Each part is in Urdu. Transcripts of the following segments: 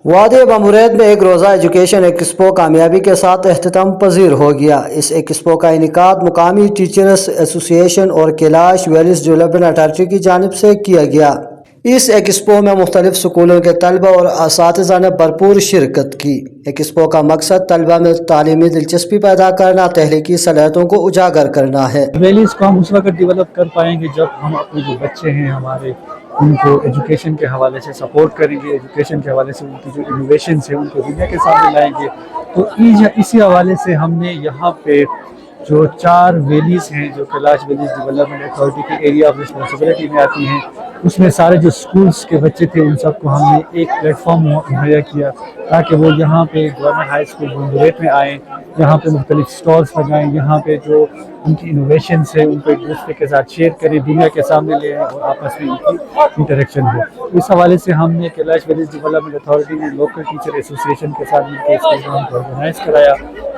وادی بمرید میں ایک روزہ ایجوکیشن ایکسپو کامیابی کے ساتھ اختتام پذیر ہو گیا۔ اس ایکسپو کا انعقاد مقامی ٹیچرز ایسوسی ایشن اور کیلاش ویلیز ڈیولپمنٹ اتھارٹی کی جانب سے کیا گیا۔ اس ایکسپو میں مختلف سکولوں کے طلبہ اور اساتذہ نے بھرپور شرکت کی۔ ایکسپو کا مقصد طلبہ میں تعلیمی دلچسپی پیدا کرنا، تحلیقی صلاحیتوں کو اجاگر کرنا ہے۔ ویلیز کو ہم اس وقت ڈیولپ کر پائیں گے جب ہم اپنے جو بچے ہیں ہمارے، ان کو ایجوکیشن کے حوالے سے سپورٹ کریں گے، ایجوکیشن کے حوالے سے ان کی جو انوویشنس ہیں ان کو دنیا کے سامنے لائیں گے۔ تو اسی حوالے سے ہم نے یہاں پہ جو 4 ویلیز ہیں جو کیلاش ویلیز ڈیولپمنٹ اتھارٹی کے ایریا آف رسپانسبلٹی میں آتی ہیں، اس میں سارے جو سکولز کے بچے تھے ان سب کو ہم نے ایک پلیٹ فارم مہیا کیا تاکہ وہ یہاں پہ گورنمنٹ ہائی اسکول بمبریت میں آئیں، یہاں پہ مختلف سٹالز لگائیں، یہاں پہ جو ان کی انوویشنس ہے ان کو ایک دوسرے کے ساتھ شیئر کریں، دنیا کے سامنے لے آئیں اور آپس میں ان کی انٹریکشن ہو۔ اس حوالے سے ہم نے کیلاش ویلیز ڈیولپمنٹ اتھارٹی نے لوکل ٹیچر ایسوسی ایشن کے ساتھ مل کے اس پروگرام کو آرگنائز کرایا۔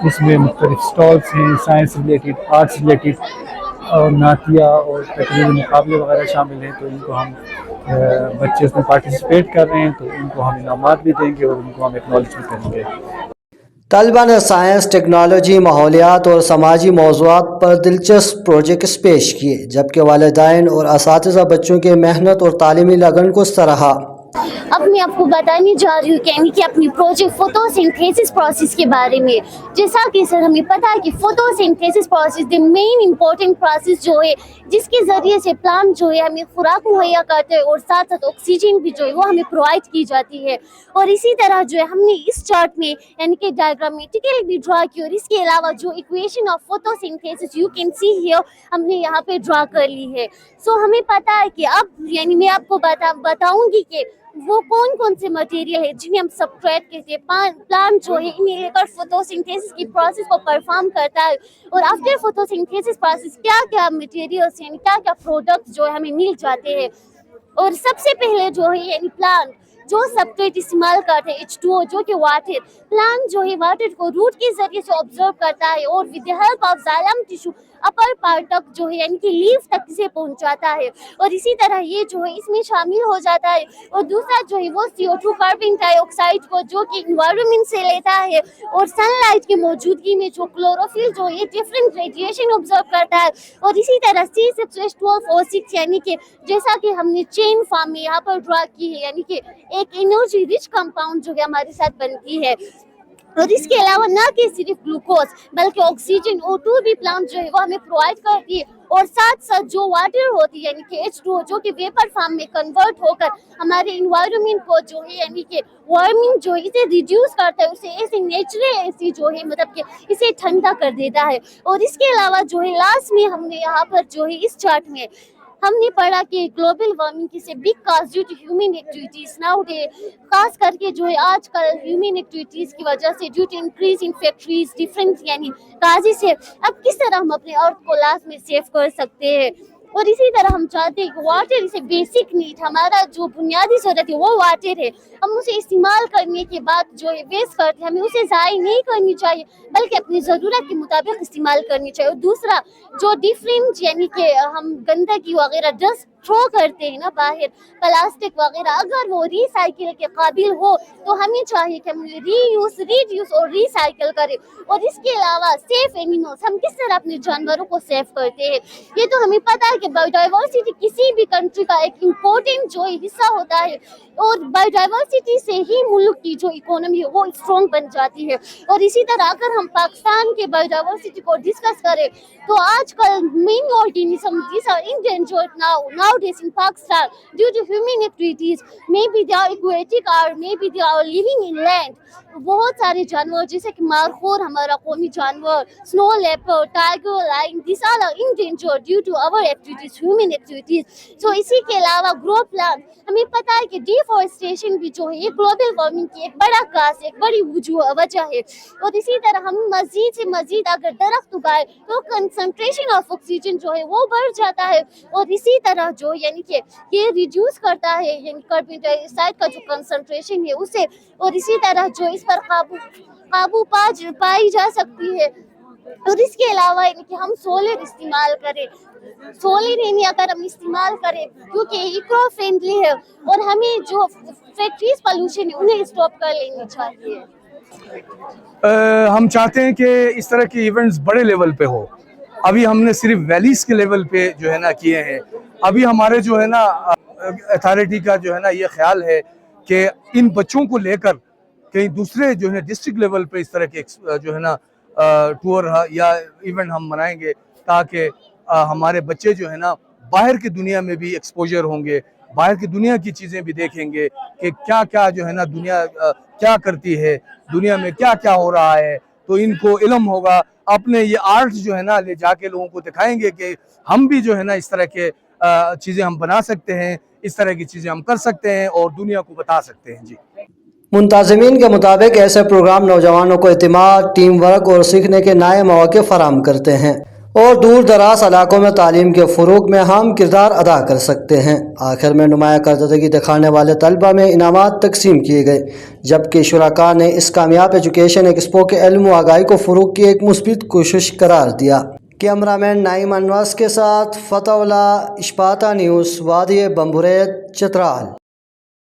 اس میں مختلف سٹالز ہیں، سائنس ریلیٹڈ، آرٹس ریلیٹڈ اور نعتیہ اور تقریبی مقابلے وغیرہ شامل ہیں۔ تو ان کو ہم بچے اس میں پارٹیسپیٹ کر رہے ہیں تو ان کو ہم انعامات بھی دیں گے اور ان کو ہم ایکنالج بھی کریں گے۔ طلبہ نے سائنس، ٹیکنالوجی، ماحولیات اور سماجی موضوعات پر دلچسپ پروجیکٹس پیش کیے، جبکہ والدین اور اساتذہ بچوں کی محنت اور تعلیمی لگن کو سراہا۔ اب میں آپ کو بتانے جا رہی ہوں کہ اپنی پروجیکٹ فوٹو سنتھیسس پروسیس کے بارے میں۔ جیسا کہ سر ہمیں پتا ہے کہ photosynthesis process the main important process جو ہے جس کے ذریعے سے پلانٹ جو ہے ہمیں خوراک مہیا کرتے ہیں اور ساتھ ساتھ آکسیجن بھی جو ہے وہ ہمیں پرووائڈ کی جاتی ہے۔ اور اسی طرح جو ہے ہم نے اس چارٹ میں یعنی کہ ڈائیگرامیٹیکلی بھی ڈرا کی، اور اس کے علاوہ جو equation of photo synthesis you can see here ہم نے یہاں پہ ڈرا کر لی ہے۔ سو ہمیں پتا ہے کہ اب یعنی میں آپ کو بتاؤں گی کہ وہ کون سے مٹیریل ہے جنہیں ہم سبسٹریٹ کہتے ہیں۔ پلانٹ جو ہے انہیں لے کر فوٹوسنتھیسس کی پروسیس کو پرفارم کرتا ہے، اور آفٹر فوٹوسنتھیسس پروسیس کیا مٹیریلس یعنی کیا پروڈکٹس جو ہے ہمیں مل جاتے ہیں۔ اور سب سے پہلے جو ہے یعنی پلانٹ جو سبسٹریٹ استعمال کرتے ہیں H2O جو کہ واٹر، پلانٹ جو ہے واٹر کو روٹ کے ذریعے سے آبزرو کرتا ہے اور with the help of xylem tissue اپر پارٹ تک جو ہے یعنی کہ لیف تک اسے پہنچاتا ہے، اور اسی طرح یہ جو ہے اس میں شامل ہو جاتا ہے۔ اور دوسرا جو ہے وہ CO2 کاربن ڈائی آکسائڈ کو جو کہ انوائرمنٹ سے لیتا ہے، اور سن لائٹ کی موجودگی میں جو کلوروفل جو ہے ڈفرنٹ ریڈیشن آبزرو کرتا ہے، اور اسی طرح C6H12O6 یعنی کہ جیسا کہ ہم نے چین فارم میں یہاں پر ڈرا کی ہے، یعنی کہ ایک انرجی رچ کمپاؤنڈ جو ہے ہمارے ساتھ بنتی ہے۔ اور اس کے علاوہ نہ کہ صرف گلوکوز بلکہ آکسیجن O2 بھی پلانٹ جو ہے وہ ہمیں پرووائڈ کرتی ہے، اور ساتھ ساتھ جو واٹر ہوتی ہے یعنی کہ H2O جو کہ ویپر فارم میں کنورٹ ہو کر ہمارے انوائرمنٹ کو جو ہے یعنی کہ وارمنگ جو ہے اسے ریڈیوس کرتا ہے، اسے ایسے نیچرل ایسی جو ہے مطلب کہ اسے ٹھنڈا کر دیتا ہے۔ اور اس کے علاوہ جو ہے لاسٹ میں ہم نے یہاں پر جو ہے اس چارٹ میں ہم نے پڑھا کہ گلوبل وارمنگ سے big cause due to human activities nowadays, خاص کر کے جو ہے آج کل ہیومن ایکٹیویٹیز کی وجہ سے due to increase in factories different یعنی کازز سے اب کس طرح ہم اپنے ارتھ کو لاسٹ میں سیو کر سکتے ہیں۔ اور اسی طرح ہم چاہتے ہیں کہ واٹر اسے بیسک نیڈ، ہمارا جو بنیادی ضرورت ہے وہ واٹر ہے، ہم اسے استعمال کرنے کے بعد جو ہے ویسٹ کرتے ہیں، ہمیں اسے ضائع نہیں کرنی چاہیے بلکہ اپنی ضرورت کے مطابق استعمال کرنی چاہیے۔ اور دوسرا جو ڈفرینٹ یعنی کہ ہم گندگی وغیرہ ڈسٹ تھرو کرتے ہیں نا باہر، پلاسٹک وغیرہ، اگر وہ ری سائیکل کے قابل ہو تو ہمیں چاہیے کہ ہم ری یوز اور ری سائیکل کریں۔ اور اس کے علاوہ سیف اینیملز، ہم کس طرح اپنے جانوروں کو سیف کرتے ہیں، یہ تو ہمیں پتہ ہے کہ بایو ڈائیورسٹی کسی بھی کنٹری کا ایک امپورٹنٹ جو حصہ ہوتا ہے، اور بایو ڈائیورسٹی سے ہی ملک کی جو اکانومی ہے وہ اسٹرانگ بن جاتی ہے۔ اور اسی طرح اگر ہم پاکستان کے بایو ڈائیورسٹی کو ڈسکس کریں تو آج کل مین organisms these are endangered nowadays in Pakistan due to human activities. Maybe they are aquatic or maybe they are living in land. بہت سارے جانور جیسے کہ مارخور ہمارا قومی جانور، سنو leopard, tiger line, these all are endangered due to our activities, human activities. So اسی کے علاوہ گرو پلانٹ، ہمیں پتہ ہے کہ ڈیفورسٹیشن بھی جو ہے یہ گلوبل وارمنگ کی ایک بڑا کاز، ایک بڑی وجہ ہے۔ اور اسی طرح ہم مزید سے مزید اگر درخت اگائے تو کنسنٹریشن آف آکسیجن جو ہے وہ بڑھ جاتا ہے، اور اسی طرح جو یعنی کہ یہ ریڈیوس کرتا ہے یعنی کاربن ڈائی آکسائڈ کا جو کنسنٹریشن ہے اسے، اور اسی طرح جو اس پر قابو پائی جا سکتی ہے۔ اور اس کے علاوہ کہ ہم سولر استعمال کریں, سولر یعنی اگر ہم استعمال کریں کیونکہ ایکو فرینڈلی ہے, اور ہمیں جو فیکٹریز پولوشن ہے انہیں اسٹاپ کر لینی چاہیے. ہم چاہتے ہیں کہ اس طرح کے ایونٹس بڑے لیول پہ ہو. ابھی ہم نے صرف ویلیز کے لیول پہ جو ہے نا کیے ہیں. ابھی ہمارے جو ہے نا اتھارٹی کا جو ہے نا یہ خیال ہے کہ ان بچوں کو لے کر کہیں دوسرے جو ہے ڈسٹرکٹ لیول پہ اس طرح کے جو ہے نا ٹور یا ایونٹ ہم منائیں گے, تاکہ ہمارے بچے جو ہے نا باہر کی دنیا میں بھی ایکسپوجر ہوں گے, باہر کی دنیا کی چیزیں بھی دیکھیں گے کہ کیا کیا جو ہے نا دنیا کیا کرتی ہے, دنیا میں کیا کیا ہو رہا ہے. تو ان کو علم ہوگا. اپنے یہ آرٹ جو ہے نا لے جا کے لوگوں کو دکھائیں گے کہ ہم بھی جو ہے نا اس طرح کے چیزیں ہم بنا سکتے ہیں, اس طرح کی چیزیں ہم کر سکتے ہیں اور دنیا کو بتا سکتے ہیں. جی, منتظمین کے مطابق ایسے پروگرام نوجوانوں کو اعتماد, ٹیم ورک اور سیکھنے کے نئے مواقع فراہم کرتے ہیں اور دور دراز علاقوں میں تعلیم کے فروغ میں اہم کردار ادا کر سکتے ہیں. آخر میں نمایاں کارکردگی دکھانے والے طلبہ میں انعامات تقسیم کیے گئے, جبکہ شرکاء نے اس کامیاب ایجوکیشن ایکسپو کے علم و آگاہی کو فروغ کی ایک مثبت کوشش قرار دیا. کیمرہ مین نعیم انواس کے ساتھ فتح اللہ, اشپاتا نیوز, وادی بمبورید, چترال.